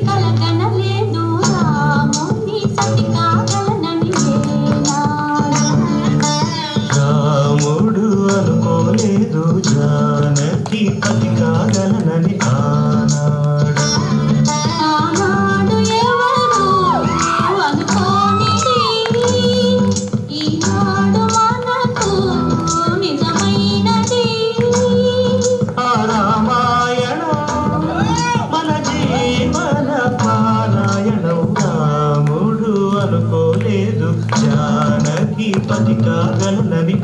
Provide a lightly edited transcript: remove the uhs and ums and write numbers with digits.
కలగనలేదు రాముని సతి కాగలనని రాముడు అనుకోలేదు జానకి పతి కాగలనని ఆనాడు ఎవరు అనుకోనిది ఈనాడు మనకు నిజమైనది ఆ రామాయణం మన జీవన పారాయణం రాముడు అనుకోలేదు జానకి పతి కాగలనని